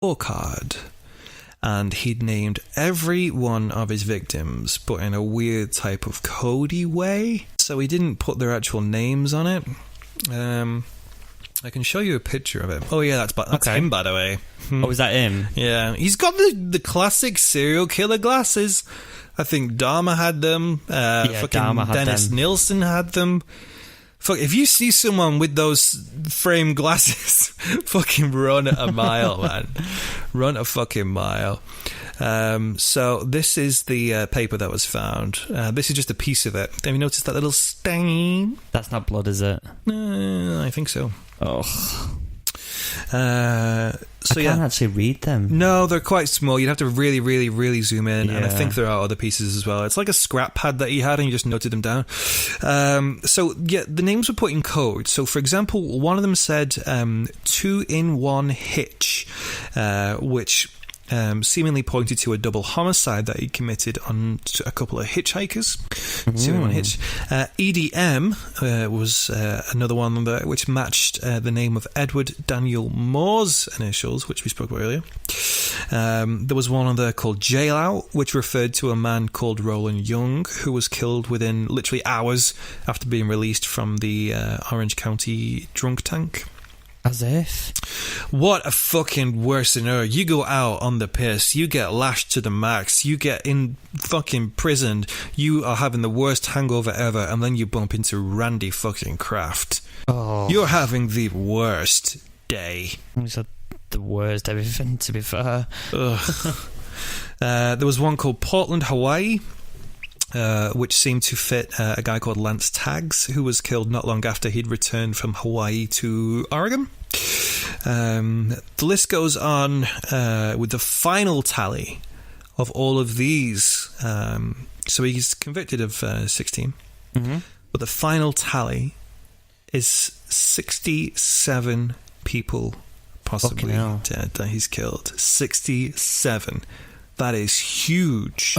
scorecard. And he'd named every one of his victims, but in a weird type of codey way. So he didn't put their actual names on it. I can show you a picture of him. Oh yeah, that's him, by the way. Oh, is that him? Yeah, he's got the classic serial killer glasses. I think Dahmer had them. Dahmer had Dennis them. Nilsson had them. Fuck, if you see someone with those framed glasses, fucking run a mile, man. Run a fucking mile. So this is the paper that was found. This is just a piece of it. Have you noticed that little stain? That's not blood, is it? I think so. Oh. So I can't actually read them. No, they're quite small. You'd have to really, really, really zoom in. And I Yeah. think there are other pieces as well. It's like a scrap pad that he had and he just noted them down. So, yeah, the names were put in code. So, for example, one of them said 2-in-1 hitch, which seemingly pointed to a double homicide that he committed on a couple of hitchhikers. 2-in-1 hitch. EDM was another one which matched the name of Edward Daniel Moore's initials, which we spoke about earlier. There was one other called Jail Out, which referred to a man called Roland Young, who was killed within literally hours after being released from the Orange County drunk tank. As if. What a fucking worse scenario. You go out on the piss, you get lashed to the max, you get in fucking prisoned, you are having the worst hangover ever, and then you bump into Randy fucking Kraft. Oh. You're having the worst day. He's had the worst everything, to be fair. There was one called Portland, Hawaii, which seemed to fit a guy called Lance Taggs, who was killed not long after he'd returned from Hawaii to Oregon. The list goes on with the final tally of all of these. So he's convicted of 16. Mm-hmm. But the final tally is 67 people possibly dead that he's killed. 67. That is huge.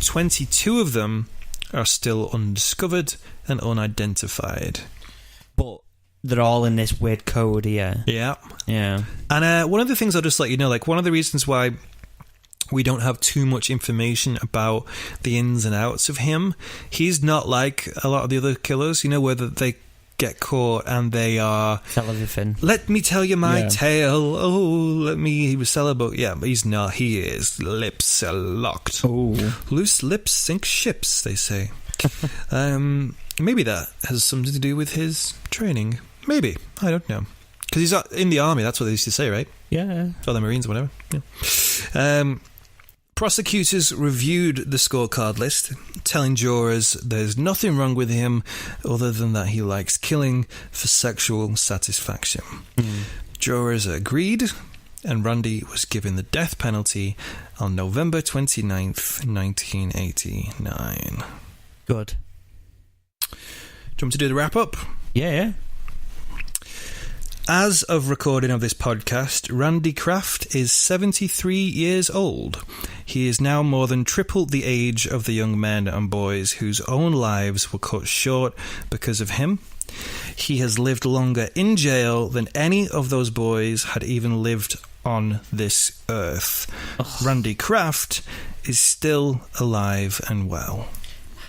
22 of them are still undiscovered and unidentified. But they're all in this weird code here. Yeah. Yeah. And one of the things I'll just let you know, like one of the reasons why we don't have too much information about the ins and outs of him, he's not like a lot of the other killers, you know, where they get caught and they are... Tell everything. Let me tell you my tale. Oh, he was celebrate. Yeah, but he's not. He is. Lips are locked. Oh. Loose lips sink ships, they say. Maybe that has something to do with his training. Maybe. I don't know. Because he's in the army, that's what they used to say, right? Yeah. Or the Marines or whatever. Yeah. Prosecutors reviewed the scorecard list, telling jurors there's nothing wrong with him other than that he likes killing for sexual satisfaction. Jurors agreed, and Randy was given the death penalty on November 29th, 1989. Good. Do you want me to do the wrap-up? Yeah. As of recording of this podcast, Randy Kraft is 73 years old. He is now more than triple the age of the young men and boys whose own lives were cut short because of him. He has lived longer in jail than any of those boys had even lived on this earth. Ugh. Randy Kraft is still alive and well.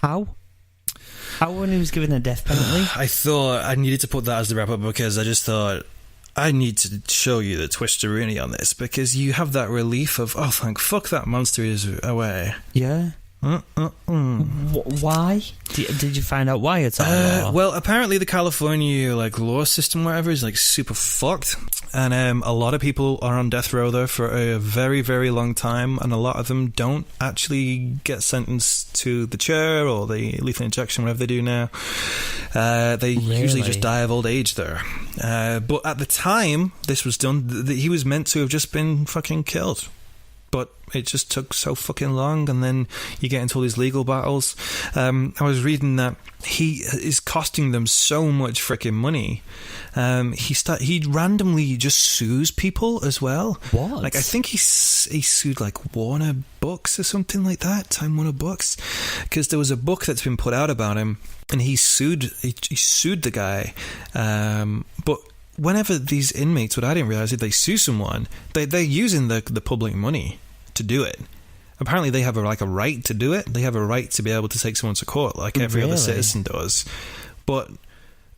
How when he was given a death penalty? I thought I needed to put that as the wrap-up because I just thought I need to show you the twisteroonie on this because you have that relief of, oh, thank fuck that monster is away. Yeah. Why? Did you find out why it's all? Well, apparently the California law system, whatever, is super fucked, and a lot of people are on death row there for a very, very long time, and a lot of them don't actually get sentenced to the chair or the lethal injection, whatever they do now. They usually just die of old age there. But at the time this was done, he was meant to have just been fucking killed. But it just took so fucking long, and then you get into all these legal battles. I was reading that he is costing them so much freaking money. He randomly just sues people as well. What? I think he sued Warner Books or something like that. Time Warner Books, because there was a book that's been put out about him, and he sued the guy. But whenever these inmates, what I didn't realize, if they sue someone, they're using the public money to do it. Apparently, they have a right to do it. They have a right to be able to take someone to court, like every other citizen does. But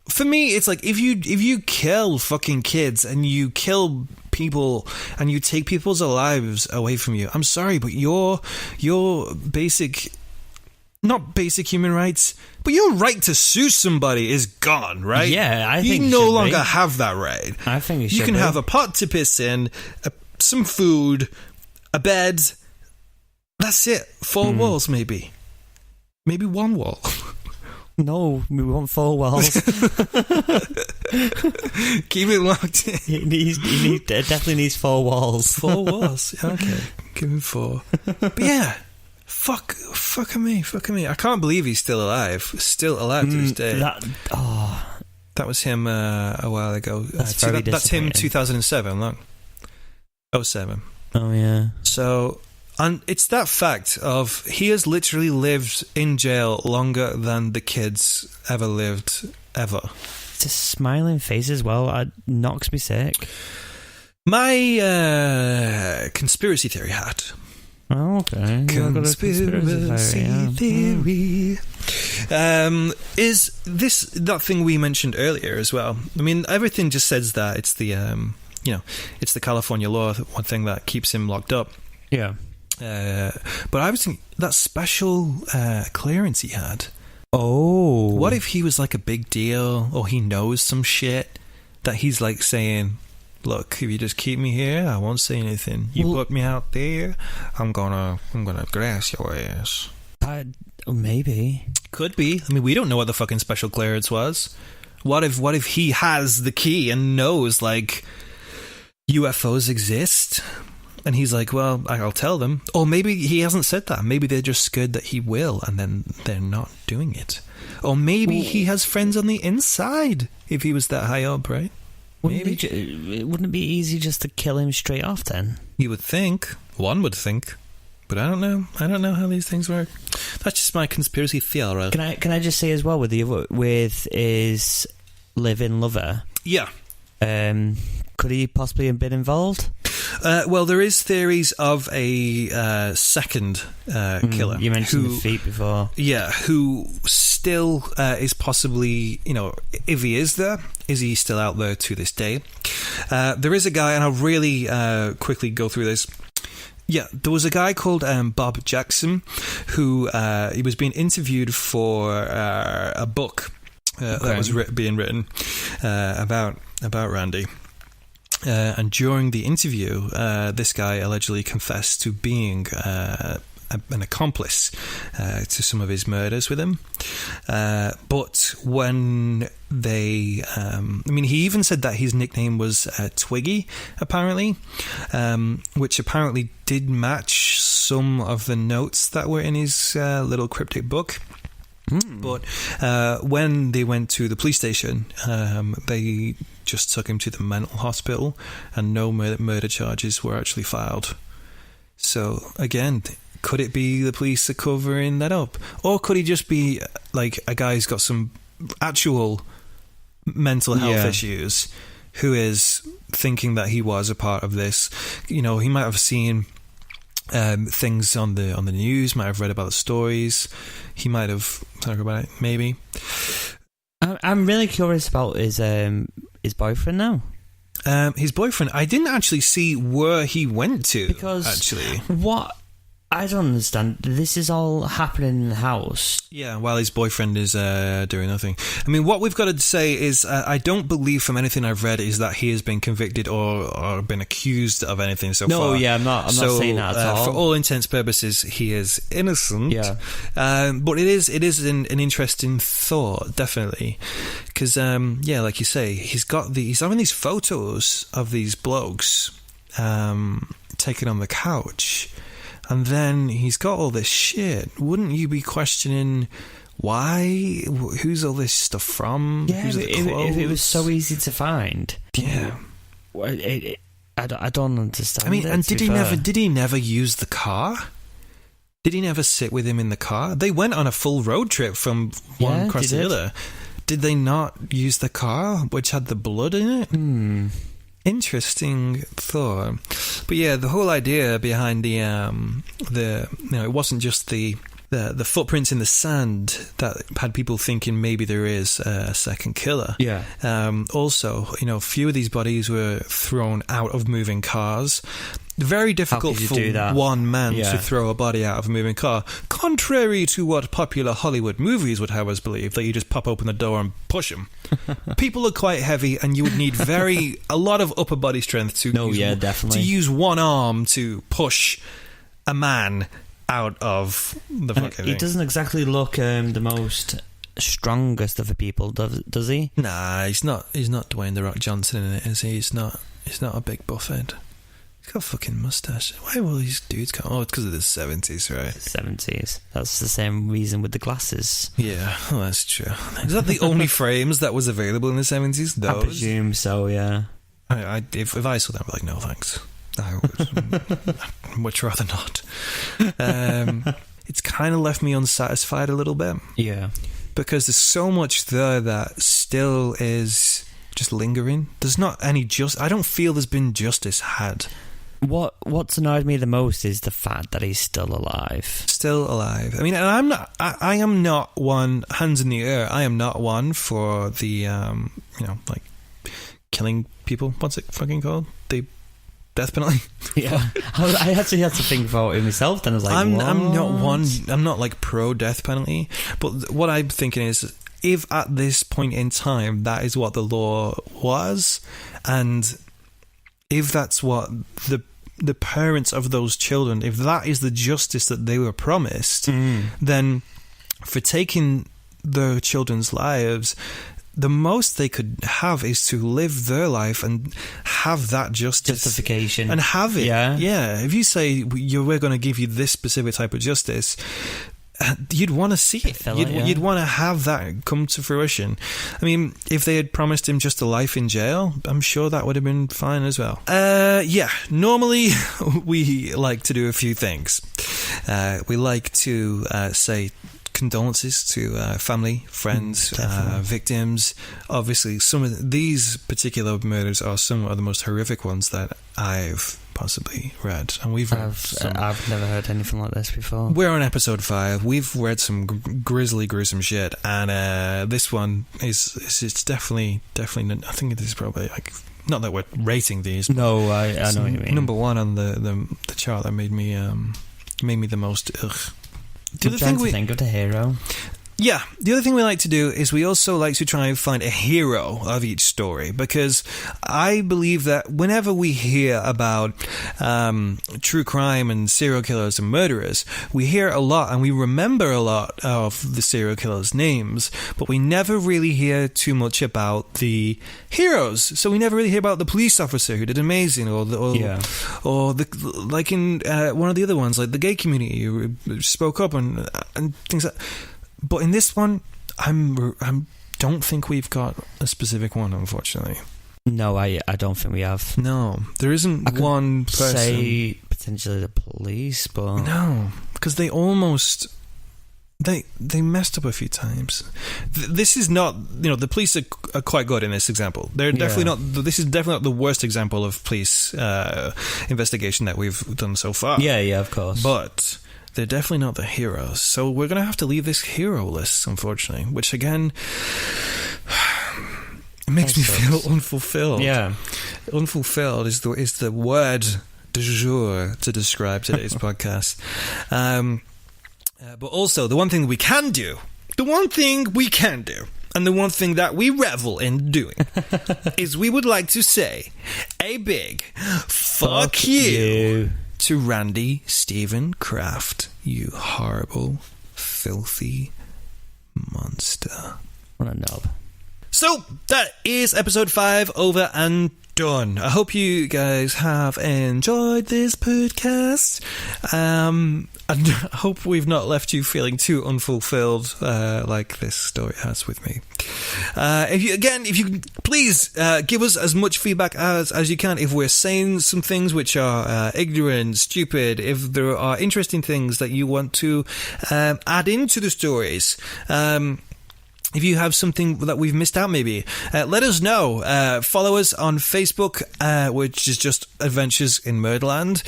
for me, it's like if you kill fucking kids and you kill people and you take people's lives away from you, I'm sorry, but your basic, not basic human rights, but your right to sue somebody is gone, right? Yeah, I think you no longer have that right. I think you can have a pot to piss in, some food, a bed. That's it. 4 walls, maybe one wall. No, we want 4 walls. Keep it locked in. It definitely needs 4 walls. 4 walls. Okay, give him 4. But yeah, fuck me. I can't believe he's still alive. Still alive to this day. That was him a while ago. That's that's him 2007. Look, 07. Oh yeah. So. And it's that fact of he has literally lived in jail longer than the kids ever lived, ever. It's a smiling face as well. It knocks me sick. My conspiracy theory hat. Oh, okay. Conspiracy theory. Is this that thing we mentioned earlier as well? I mean, everything just says that it's the it's the California law, one thing that keeps him locked up. Yeah. But I was thinking that special clearance he had. Oh. What if he was like a big deal, or he knows some shit that he's like saying, look, if you just keep me here, I won't say anything. You put me out there, I'm gonna grass your ass. Maybe. Could be. I mean, we don't know what the fucking special clearance was. What if he has the key and knows like UFOs exist? And he's like, well, I'll tell them. Or maybe he hasn't said that. Maybe they're just scared that he will, and then they're not doing it. Or maybe he has friends on the inside, if he was that high up, right? Wouldn't it be easy just to kill him straight off then? You would think. One would think. But I don't know. I don't know how these things work. That's just my conspiracy theory. Can I just say as well with his live-in lover? Yeah. Could he possibly have been involved? Well, there is theories of a second killer. You mentioned the feet before. Yeah, who still is possibly, if he is there, is he still out there to this day? There is a guy, and I'll really quickly go through this. Yeah, there was a guy called Bob Jackson who he was being interviewed for a book that was being written about Randy. And during the interview, this guy allegedly confessed to being an accomplice to some of his murders with him. But when they... he even said that his nickname was Twiggy, apparently, which apparently did match some of the notes that were in his little cryptic book. But when they went to the police station, they just took him to the mental hospital, and no murder charges were actually filed. So again, could it be the police are covering that up, or could he just be like a guy who's got some actual mental health issues, who is thinking that he was a part of this? He might have seen things on the news, might have read about the stories, he might have talked about it, maybe. I'm really curious about his boyfriend now. His boyfriend, I didn't actually see where he went to, because actually. What I don't understand, this is all happening in the house. Yeah, while his boyfriend is doing nothing. I mean, what we've got to say is, I don't believe from anything I've read is that he has been convicted or been accused of anything so far. No, yeah, I'm not saying that at all. For all intents and purposes, he is innocent. Yeah. But it is an interesting thought, definitely. Because, like you say, he's having these photos of these blokes taken on the couch. And then he's got all this shit. Wouldn't you be questioning why? Who's all this stuff from? Yeah, if it was so easy to find. Yeah. I don't understand. I mean, and did he never use the car? Did he never sit with him in the car? They went on a full road trip from one across the other. did they not use the car which had the blood in it? Interesting thought. But yeah, the whole idea behind the it wasn't just the footprints in the sand that had people thinking maybe there is a second killer. Yeah. Also, a few of these bodies were thrown out of moving cars. Very difficult for one man to throw a body out of a moving car, contrary to what popular Hollywood movies would have us believe, that you just pop open the door and push them. People are quite heavy, and you would need a lot of upper body strength to use one arm to push a man out of the fucking thing. He doesn't exactly look the most strongest of the people, does he? Nah, he's not Dwayne "The Rock" Johnson in it, is he? He's not a big buffhead. He's got a fucking mustache. Why will these dudes come? Oh, it's because of the 70s, right? 70s. That's the same reason with the glasses. Yeah, well, that's true. Is that the only frames that was available in the 70s? Those? I presume so, yeah. If I saw that, I'd be like, no thanks. I would much rather not. It's kind of left me unsatisfied a little bit. Yeah. Because there's so much there that still is just lingering. There's not any I don't feel there's been justice had. What's annoyed me the most is the fact that he's still alive. Still alive. I mean, and I am not one, hands in the air, I am not one for the, like, killing people. What's it fucking called? The death penalty? Yeah. I actually had to think about it myself, then I was like, I'm not like pro death penalty, but what I'm thinking is, if at this point in time that is what the law was, and if that's what the parents of those children, if that is the justice that they were promised, then for taking the children's lives, the most they could have is to live their life and have that justification and have it. Yeah. If you say we're going to give you this specific type of justice, you'd want to see it. You'd want to have that come to fruition. I mean, if they had promised him just a life in jail, I'm sure that would have been fine as well. Normally we like to do a few things. We like to say condolences to family, friends, victims. Obviously, some of these particular murders are some of the most horrific ones that I've possibly read, and I've never heard anything like this before. We're on episode 5. We've read some gruesome shit, and this one it's definitely. I think it is probably like, not that we're rating these. No, I know what you mean. Number 1 on the chart that made me the most. Ugh. I'm trying to think of the hero. Yeah, the other thing we like to do is we also like to try and find a hero of each story, because I believe that whenever we hear about true crime and serial killers and murderers, we hear a lot and we remember a lot of the serial killers' names, but we never really hear too much about the heroes. So we never really hear about the police officer who did amazing, or the like in one of the other ones, like the gay community who spoke up and things like. But in this one, I don't think we've got a specific one, unfortunately. No, I don't think we have. No, there isn't one person. Say potentially the police, but no, because they almost they messed up a few times. This is not, the police are quite good in this example. They're definitely not. This is definitely not the worst example of police investigation that we've done so far. Yeah, of course, but they're definitely not the heroes. So we're going to have to leave this hero list, unfortunately, which again makes me feel unfulfilled. Yeah. Unfulfilled is the word du jour to describe today's podcast. But also, the one thing we can do, and the one thing that we revel in doing, is we would like to say a big fuck you to Randy Stephen Kraft, you horrible, filthy monster. What a knob. So, that is episode 5 over and done. I hope you guys have enjoyed this podcast. And I hope we've not left you feeling too unfulfilled like this story has with me. If you please give us as much feedback as you can. If we're saying some things which are ignorant, stupid, if there are interesting things that you want to add into the stories, if you have something that we've missed out, maybe let us know. Follow us on Facebook, which is just Adventures in Murderland.